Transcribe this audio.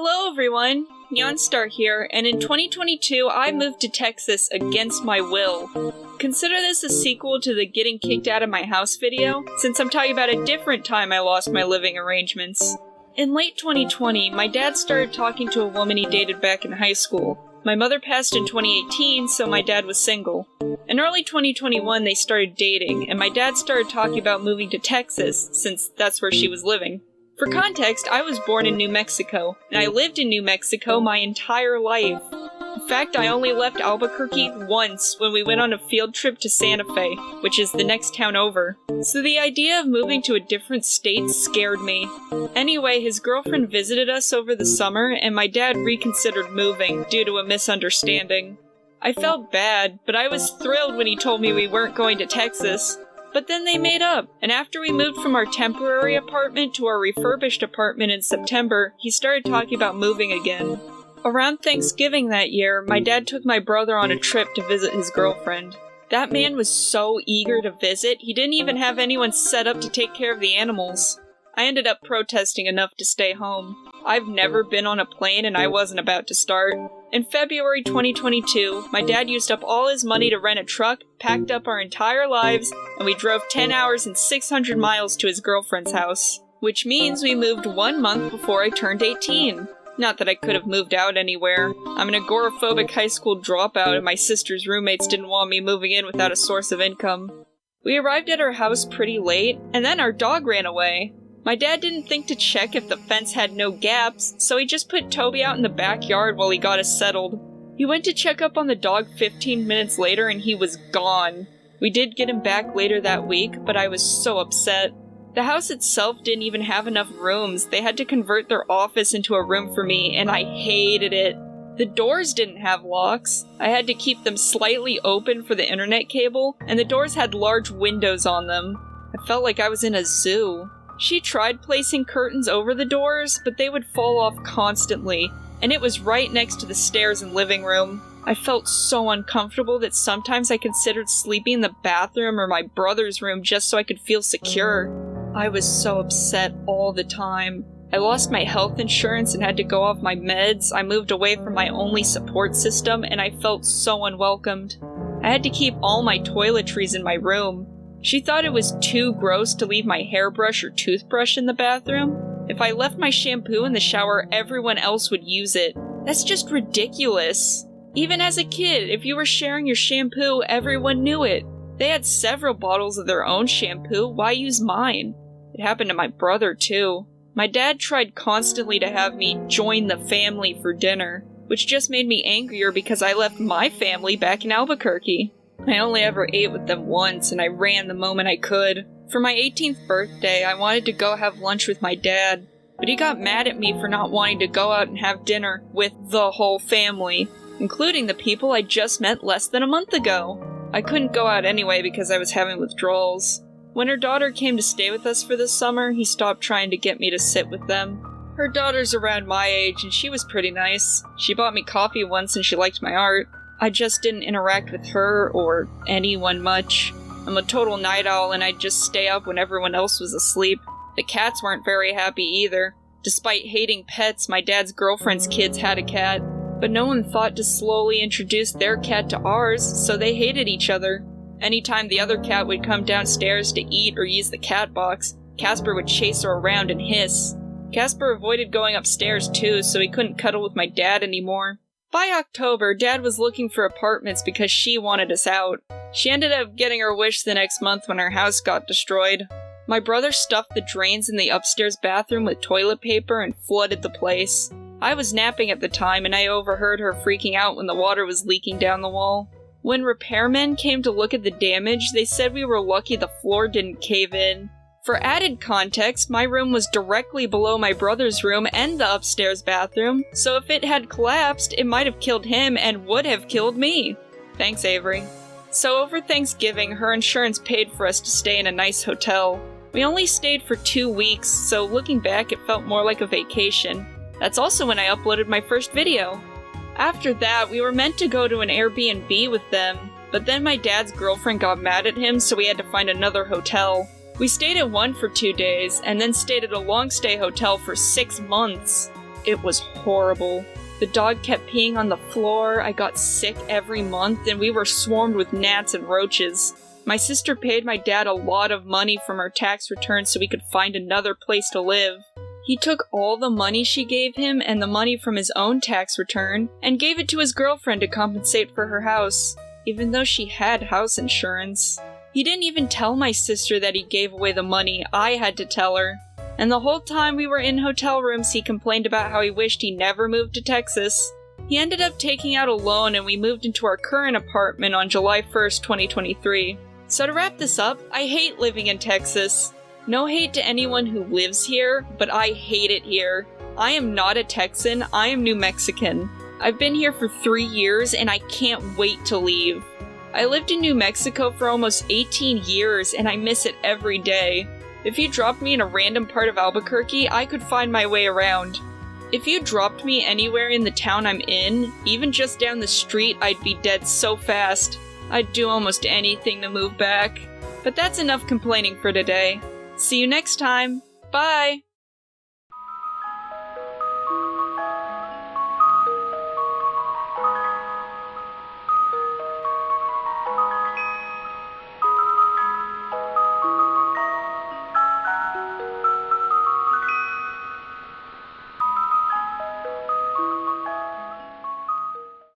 Hello everyone, Nyonstar here, and in 2022 I moved to Texas against my will. Consider this a sequel to the getting kicked out of my house video, since I'm talking about a different time I lost my living arrangements. In late 2020, my dad started talking to a woman he dated back in high school. My mother passed in 2018, so my dad was single. In early 2021 they started dating, and my dad started talking about moving to Texas, since that's where she was living. For context, I was born in New Mexico, and I lived in New Mexico my entire life. In fact, I only left Albuquerque once when we went on a field trip to Santa Fe, which is the next town over. So the idea of moving to a different state scared me. Anyway, his girlfriend visited us over the summer, and my dad reconsidered moving due to a misunderstanding. I felt bad, but I was thrilled when he told me we weren't going to Texas. But then they made up, and after we moved from our temporary apartment to our refurbished apartment in September, he started talking about moving again. Around Thanksgiving that year, my dad took my brother on a trip to visit his girlfriend. That man was so eager to visit, he didn't even have anyone set up to take care of the animals. I ended up protesting enough to stay home. I've never been on a plane and I wasn't about to start. In February 2022, my dad used up all his money to rent a truck, packed up our entire lives, and we drove 10 hours and 600 miles to his girlfriend's house. Which means we moved 1 month before I turned 18. Not that I could have moved out anywhere. I'm an agoraphobic high school dropout and my sister's roommates didn't want me moving in without a source of income. We arrived at our house pretty late, and then our dog ran away. My dad didn't think to check if the fence had no gaps, so he just put Toby out in the backyard while he got us settled. He went to check up on the dog 15 minutes later and he was gone. We did get him back later that week, but I was so upset. The house itself didn't even have enough rooms. They had to convert their office into a room for me, and I hated it. The doors didn't have locks. I had to keep them slightly open for the internet cable, and the doors had large windows on them. I felt like I was in a zoo. She tried placing curtains over the doors, but they would fall off constantly, and it was right next to the stairs and living room. I felt so uncomfortable that sometimes I considered sleeping in the bathroom or my brother's room just so I could feel secure. I was so upset all the time. I lost my health insurance and had to go off my meds. I moved away from my only support system, and I felt so unwelcomed. I had to keep all my toiletries in my room. She thought it was too gross to leave my hairbrush or toothbrush in the bathroom. If I left my shampoo in the shower, everyone else would use it. That's just ridiculous. Even as a kid, if you were sharing your shampoo, everyone knew it. They had several bottles of their own shampoo, why use mine? It happened to my brother too. My dad tried constantly to have me join the family for dinner, which just made me angrier because I left my family back in Albuquerque. I only ever ate with them once, and I ran the moment I could. For my 18th birthday, I wanted to go have lunch with my dad, but he got mad at me for not wanting to go out and have dinner with the whole family, including the people I just met less than a month ago. I couldn't go out anyway because I was having withdrawals. When her daughter came to stay with us for the summer, he stopped trying to get me to sit with them. Her daughter's around my age, and she was pretty nice. She bought me coffee once and she liked my art. I just didn't interact with her or anyone much. I'm a total night owl and I'd just stay up when everyone else was asleep. The cats weren't very happy either. Despite hating pets, my dad's girlfriend's kids had a cat. But no one thought to slowly introduce their cat to ours, so they hated each other. Anytime the other cat would come downstairs to eat or use the cat box, Casper would chase her around and hiss. Casper avoided going upstairs too, so he couldn't cuddle with my dad anymore. By October, Dad was looking for apartments because she wanted us out. She ended up getting her wish the next month when our house got destroyed. My brother stuffed the drains in the upstairs bathroom with toilet paper and flooded the place. I was napping at the time and I overheard her freaking out when the water was leaking down the wall. When repairmen came to look at the damage, they said we were lucky the floor didn't cave in. For added context, my room was directly below my brother's room and the upstairs bathroom, so if it had collapsed, it might have killed him and would have killed me. Thanks, Avery. So over Thanksgiving, her insurance paid for us to stay in a nice hotel. We only stayed for 2 weeks, so looking back it felt more like a vacation. That's also when I uploaded my first video. After that, we were meant to go to an Airbnb with them, but then my dad's girlfriend got mad at him, so we had to find another hotel. We stayed at one for 2 days, and then stayed at a long-stay hotel for 6 months. it was horrible. The dog kept peeing on the floor, I got sick every month, and we were swarmed with gnats and roaches. My sister paid my dad a lot of money from her tax return so we could find another place to live. He took all the money she gave him and the money from his own tax return and gave it to his girlfriend to compensate for her house, even though she had house insurance. He didn't even tell my sister that he gave away the money. I had to tell her. And the whole time we were in hotel rooms, he complained about how he wished he never moved to Texas. He ended up taking out a loan and we moved into our current apartment on July 1st, 2023. So to wrap this up, I hate living in Texas. No hate to anyone who lives here, but I hate it here. I am not a Texan, I am New Mexican. I've been here for 3 years and I can't wait to leave. I lived in New Mexico for almost 18 years and I miss it every day. If you dropped me in a random part of Albuquerque, I could find my way around. If you dropped me anywhere in the town I'm in, even just down the street, I'd be dead so fast. I'd do almost anything to move back. But that's enough complaining for today. See you next time. Bye!